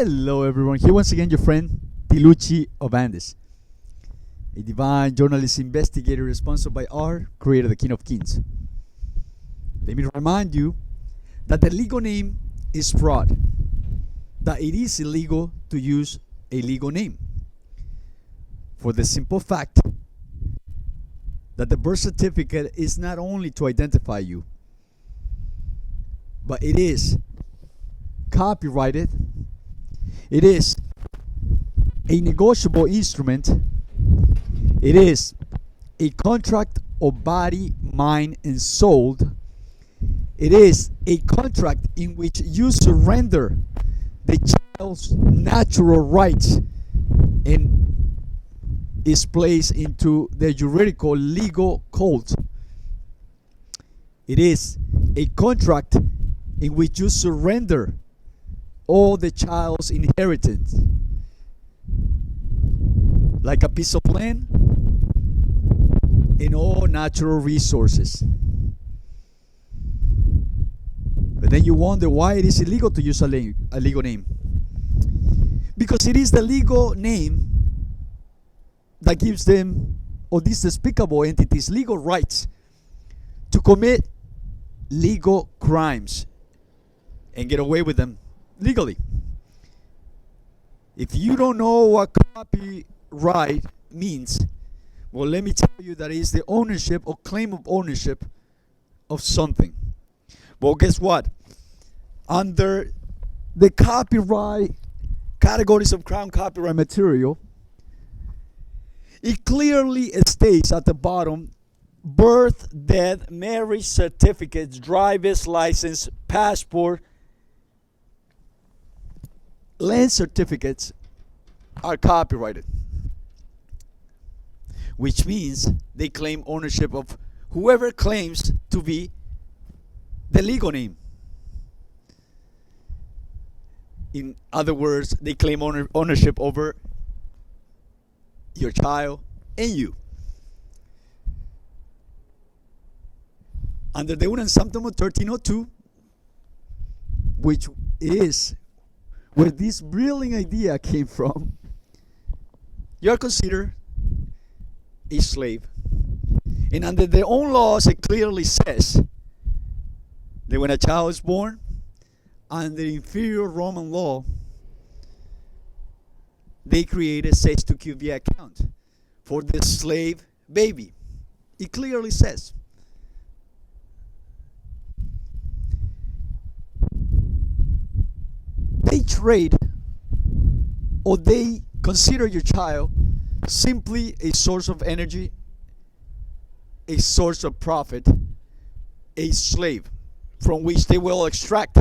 Hello, everyone. Here once again, your friend Tiluchi of Andes, a divine journalist investigator responsible by our creator, the King of Kings. Let me remind you that the legal name is fraud, that it is illegal to use a legal name, for the simple fact that the birth certificate is not only to identify you, but it is copyrighted. It is a negotiable instrument. It is a contract of body, mind, and soul. It is a contract in which you surrender the child's natural rights and is placed into the juridical legal code. It is a contract in which you surrender all the child's inheritance, like a piece of land and all natural resources. But then you wonder why it is illegal to use a legal name. Because it is the legal name that gives them, or these despicable entities, legal rights to commit legal crimes and get away with them legally. If you don't know what copyright means, well, let me tell you that it is the ownership or claim of ownership of something. Well, guess what? Under the copyright categories of crown copyright material, it clearly states at the bottom: birth, death, marriage certificates, driver's license, passport, land certificates are copyrighted, which means they claim ownership of whoever claims to be the legal name. In other words, they claim ownership over your child and you. Under the Unam Sanctum 1302, which is where this brilliant idea came from, you are considered a slave. And under their own laws, it clearly says that when a child is born, under inferior Roman law, they create a 6-QV account for the slave baby. It clearly says. They trade, or they consider your child simply a source of energy, a source of profit, a slave from which they will extract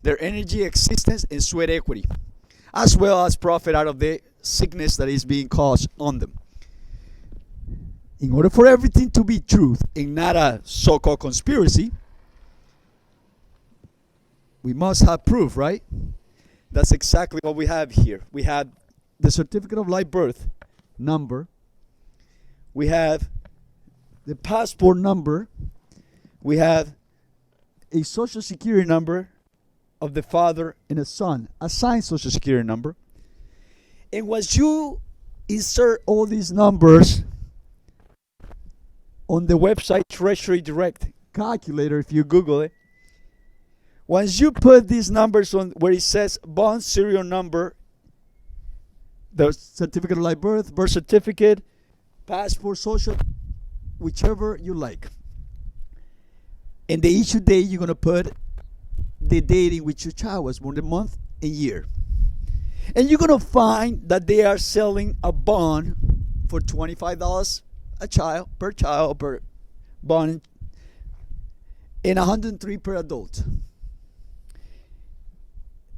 their energy, existence, and sweat equity, as well as profit out of the sickness that is being caused on them. In order for everything to be truth and not a so-called conspiracy, we must have proof, right? That's exactly what we have here. We have the certificate of live birth number. We have the passport number. We have a social security number of the father and a son, a signed social security number. And once you insert all these numbers on the website Treasury Direct calculator, if you Google it, once you put these numbers on where it says bond serial number, the certificate of live birth, birth certificate, passport, social, whichever you like. And the issue date, you're going to put the date in which your child was born, the month and year. And you're going to find that they are selling a bond for $25 a child, per bond, and $103 per adult.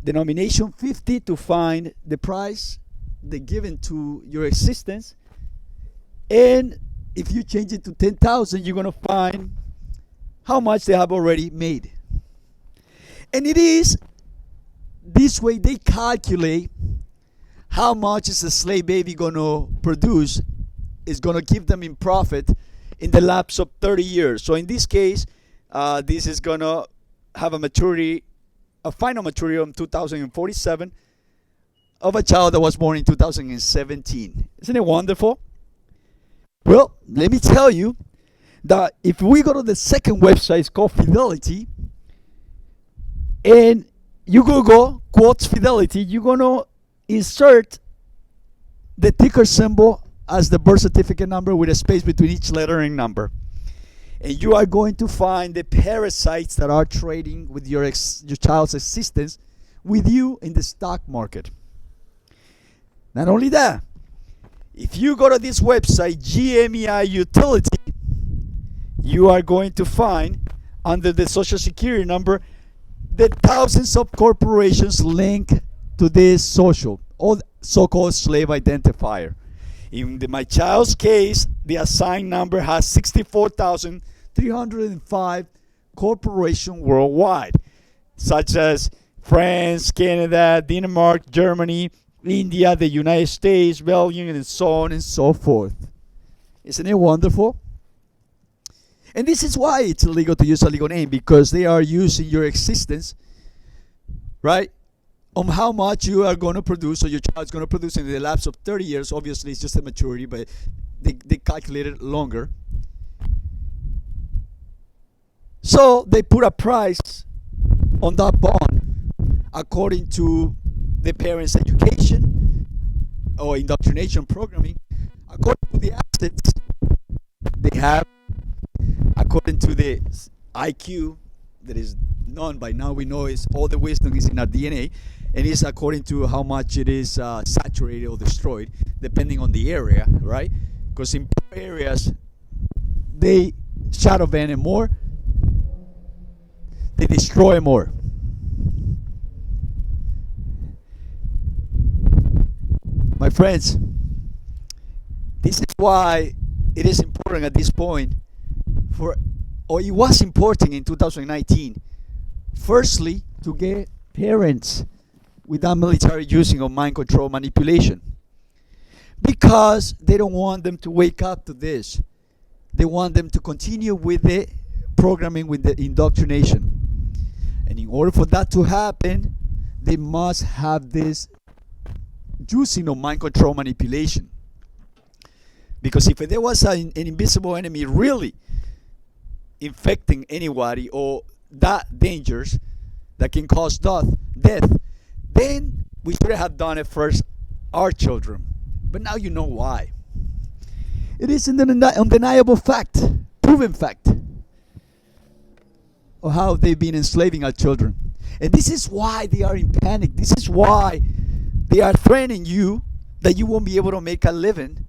Denomination 50 to find the price they given to your existence. And if you change it to 10,000, you're going to find how much they have already made. And it is this way they calculate how much is a slave baby going to produce, is going to give them in profit in the lapse of 30 years. So in this case, this is going to have a final maturity of 2047, of a child that was born in 2017. Isn't it wonderful? Well, let me tell you that if we go to the second website, it's called Fidelity, and you Google quotes Fidelity, you're going to insert the ticker symbol as the birth certificate number with a space between each letter and number. And you are going to find the parasites that are trading with your child's existence with you in the stock market. Not only that, if you go to this website, GMEI Utility, you are going to find under the Social Security number the thousands of corporations linked to this social, or so-called slave identifier. In my child's case, the assigned number has 64,305 corporations worldwide, such as France, Canada, Denmark, Germany, India, the United States, Belgium, and so on and so forth. Isn't it wonderful? And this is why it's illegal to use a legal name, because they are using your existence, right, on how much you are going to produce, or your child is going to produce in the lapse of 30 years. Obviously, it's just a maturity, but they calculate it longer. So they put a price on that bond according to the parents' education or indoctrination programming, according to the assets they have, according to the IQ that is known by now. We know is all the wisdom is in our DNA, and it's according to how much it is saturated or destroyed, depending on the area, right? Because in poor areas, they shadow ban it more, they destroy more. My friends, this is why it is important at this point or it was important in 2019, firstly, to get parents without military using of mind control manipulation, because they don't want them to wake up to this. They want them to continue with the programming, with the indoctrination. And in order for that to happen, they must have this using of mind control manipulation. Because if there was an invisible enemy really infecting anybody, or that dangerous that can cause death, then we should have done it first, our children. But now you know why. It is an undeniable fact, proven fact, of how they've been enslaving our children. And this is why they are in panic. This is why they are threatening you that you won't be able to make a living.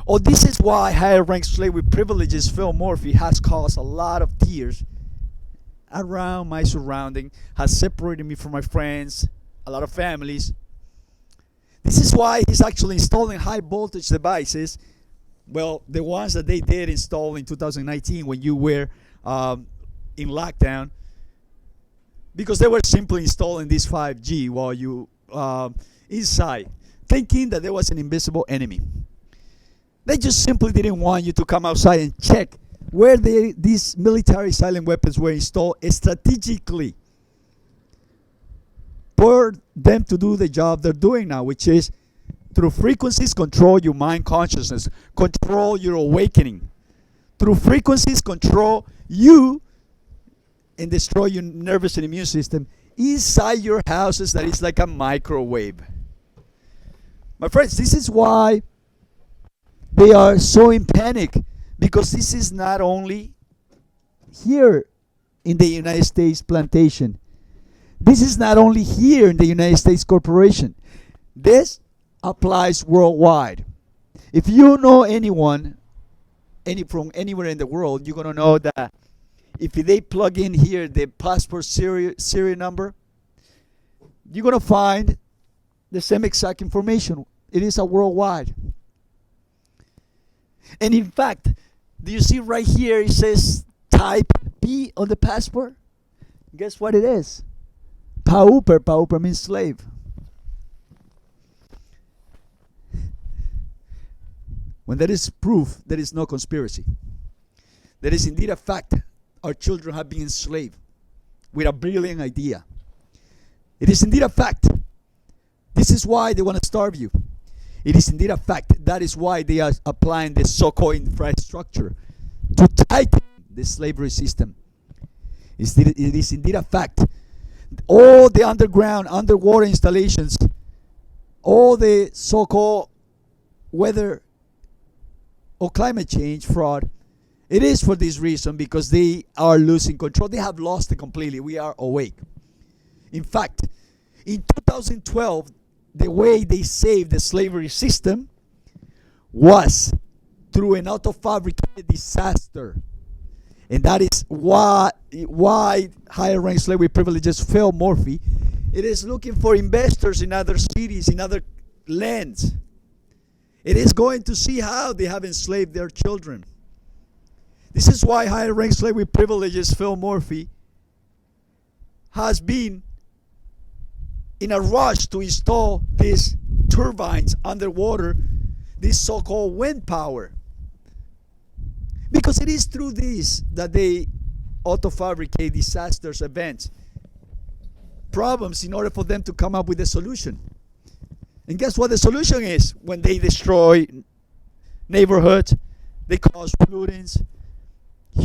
Or this is why higher ranked slave with privileges, Phil Morphy, has caused a lot of tears around my surrounding, has separated me from my friends, a lot of families. This is why he's actually installing high voltage devices. Well, the ones that they did install in 2019 when you were in lockdown, because they were simply installing this 5G while you inside, thinking that there was an invisible enemy. They just simply didn't want you to come outside and check where these military silent weapons were installed strategically for them to do the job they're doing now, which is through frequencies control your mind consciousness, control your awakening. Through frequencies control you and destroy your nervous and immune system inside your houses. That is like a microwave. My friends, this is why they are so in panic, because this is not only here in the United States plantation. This is not only here in the United States corporation. This applies worldwide. If you know anyone from anywhere in the world, you're going to know that if they plug in here the passport serial number, you're going to find the same exact information. It is a worldwide. And in fact, do you see right here it says type P on the passport? Guess what it is? Pauper. Pauper means slave. When that is proof, there is no conspiracy. There is indeed a fact. Our children have been enslaved with a brilliant idea. It is indeed a fact This is why they want to starve you. It is indeed a fact. That is why they are applying the so-called infrastructure to tighten the slavery system. It is indeed a fact. All the underwater installations, all the so-called weather or climate change fraud, it is for this reason, because they are losing control. They have lost it completely. We are awake. In fact, in 2012, the way they saved the slavery system was through an auto-fabricated disaster. And that is why higher rank slavery privileges failed Morphy. It is looking for investors in other cities, in other lands. It is going to see how they have enslaved their children. This is why higher rank slavery privileges Phil Morphy has been in a rush to install these turbines underwater, this so-called wind power. Because it is through this that they auto-fabricate disasters, events, problems in order for them to come up with a solution. And guess what the solution is? When they destroy neighborhoods, they cause pollutants,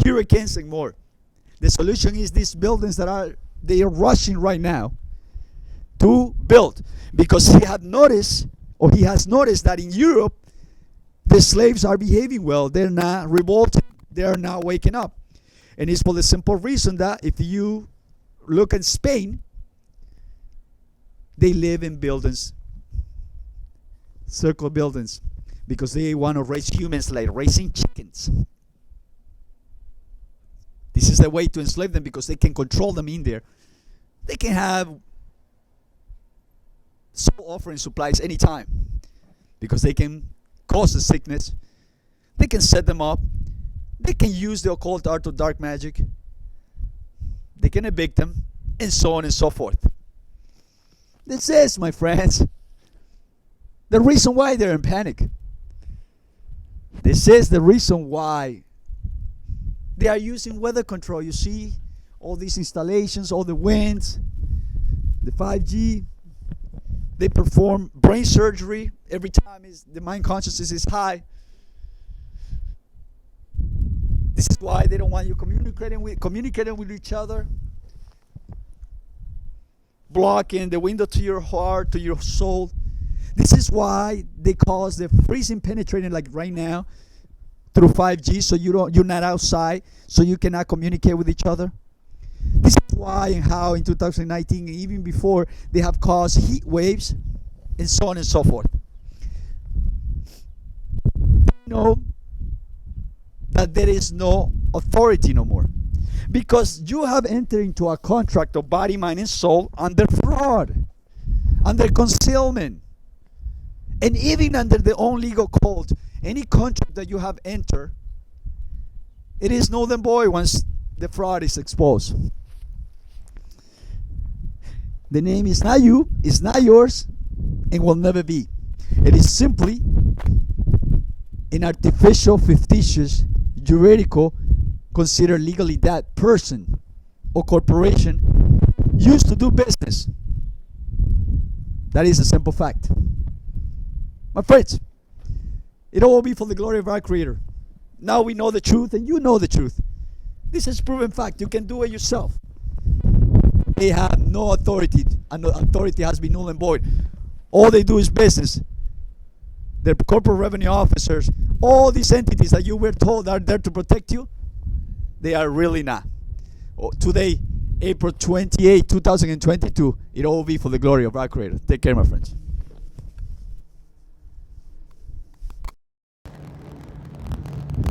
hurricanes, and more. The solution is these buildings they are rushing right now to build, because he has noticed that in Europe the slaves are behaving well. They're not revolting. They are now waking up. And it's for the simple reason that if you look in Spain, they live in buildings, circle buildings, because they want to raise humans like raising chickens. This is the way to enslave them, because they can control them in there. They can have soul offering supplies anytime, because they can cause the sickness. They can set them up. They can use the occult art of dark magic. They can evict them, and so on and so forth. This is, my friends, the reason why they're in panic. This is the reason why they are using weather control. You see all these installations, all the winds, the 5G. They perform brain surgery every time the mind consciousness is high. This is why they don't want you communicating with each other, blocking the window to your heart, to your soul. This is why they cause the freezing penetrating, like right now, through 5G, so you're not outside, so you cannot communicate with each other. This is why and how in 2019 and even before they have caused heat waves and so on and so forth. You know that there is no authority no more, because you have entered into a contract of body, mind, and soul under fraud, under concealment, and even under the own legal code. Any contract that you have entered, it is null and void once the fraud is exposed. The name is not you, it's not yours, and will never be. It is simply an artificial, fictitious, juridical, considered legally that person or corporation used to do business. That is a simple fact. My friends, it all will be for the glory of our Creator. Now we know the truth, and you know the truth. This is proven fact. You can do it yourself. They have no authority, and the authority has been null and void. All they do is business. The corporate revenue officers, all these entities that you were told are there to protect you, they are really not. Today, April 28, 2022, it all will be for the glory of our Creator. Take care, my friends.